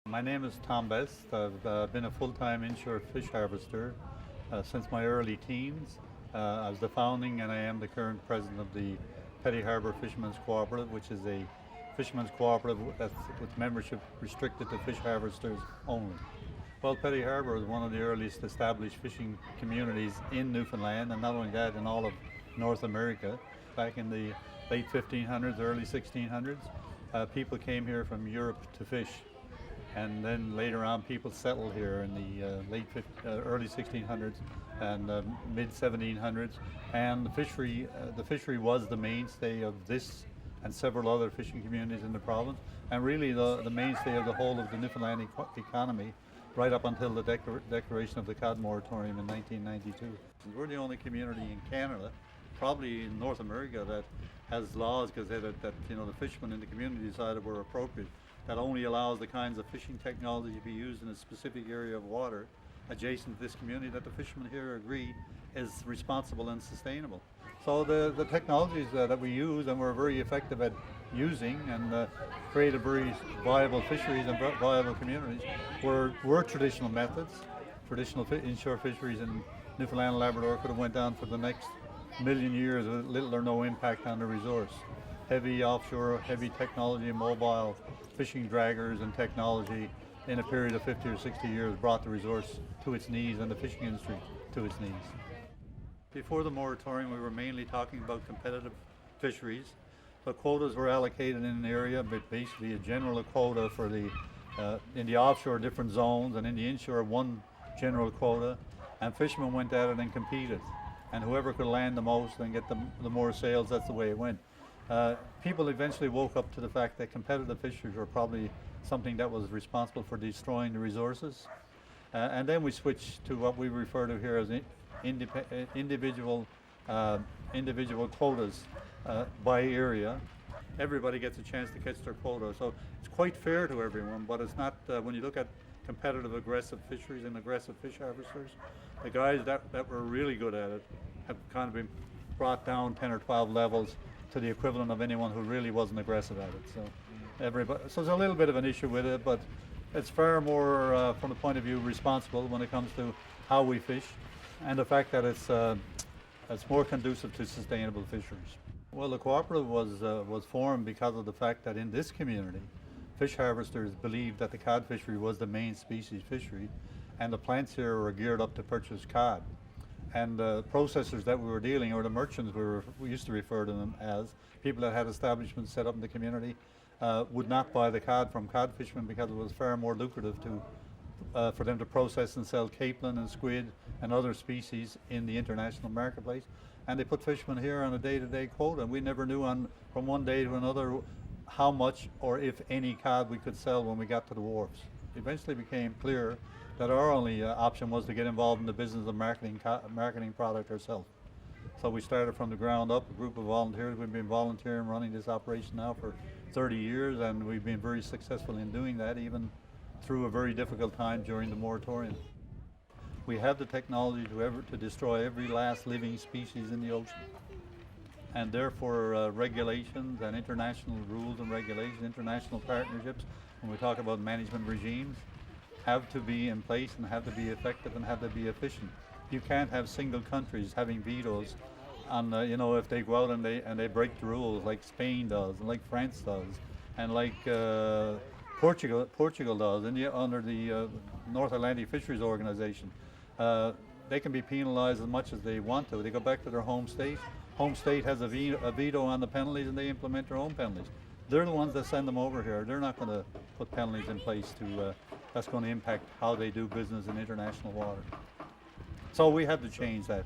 My name is Tom Best. I've been a full-time inshore fish harvester since my early teens. I was the founding and I am the current president of the Petty Harbour Fishermen's Cooperative, which is a fishermen's cooperative that's with membership restricted to fish harvesters only. Well, Petty Harbour is one of the earliest established fishing communities in Newfoundland, and not only that, in all of North America. Back in the late 1500s, early 1600s, people came here from Europe to fish. And then later on, people settled here in the early 1600s and mid 1700s. And the fishery was the mainstay of this and several other fishing communities in the province, and really the mainstay of the whole of the Newfoundland economy, right up until the declaration of the cod moratorium in 1992. We're the only community in Canada, probably in North America, that has laws because the fishermen in the community decided were appropriate, that only allows the kinds of fishing technology to be used in a specific area of water adjacent to this community that the fishermen here agree is responsible and sustainable. So the technologies that we use and we're very effective at using and created very viable fisheries and viable communities were traditional methods. Traditional inshore fisheries in Newfoundland and Labrador could have went down for the next million years with little or no impact on the resource. Heavy offshore, heavy technology, mobile fishing draggers and technology in a period of 50 or 60 years brought the resource to its knees and the fishing industry to its knees. Before the moratorium, we were mainly talking about competitive fisheries. So quotas were allocated in an area, but basically a general quota for in the offshore different zones, and in the inshore one general quota, and fishermen went at it and competed. And whoever could land the most and get the more sales, that's the way it went. People eventually woke up to the fact that competitive fisheries were probably something that was responsible for destroying the resources. And then we switched to what we refer to here as individual quotas by area. Everybody gets a chance to catch their quota, so it's quite fair to everyone, but it's not, when you look at competitive aggressive fisheries and aggressive fish harvesters, the guys that were really good at it have kind of been brought down 10 or 12 levels to the equivalent of anyone who really wasn't aggressive at it. So there's a little bit of an issue with it, but it's far more from the point of view responsible when it comes to how we fish, and the fact that it's more conducive to sustainable fisheries. Well, the cooperative was formed because of the fact that in this community, fish harvesters believed that the cod fishery was the main species fishery, and the plants here were geared up to purchase cod. And the processors that we were dealing, or the merchants we used to refer to them as, people that had establishments set up in the community, would not buy the cod from cod fishermen because it was far more lucrative for them to process and sell capelin and squid and other species in the international marketplace. And they put fishermen here on a day-to-day quota, and we never knew from one day to another how much or if any cod we could sell when we got to the wharves. It eventually became clear that our only option was to get involved in the business of marketing product ourselves. So we started from the ground up, a group of volunteers. We've been volunteering running this operation now for 30 years, and we've been very successful in doing that, even through a very difficult time during the moratorium. We have the technology to destroy every last living species in the ocean. And therefore regulations and international rules and regulations, international partnerships, when we talk about management regimes, have to be in place and have to be effective and have to be efficient. You can't have single countries having vetoes on, if they go out and they break the rules like Spain does and like France does and like Portugal does under the North Atlantic Fisheries Organization. They can be penalized as much as they want to. They go back to their home state. Home state has a veto on the penalties, and they implement their own penalties. They're the ones that send them over here. They're not going to put penalties in place that's going to impact how they do business in international water. So we have to change that.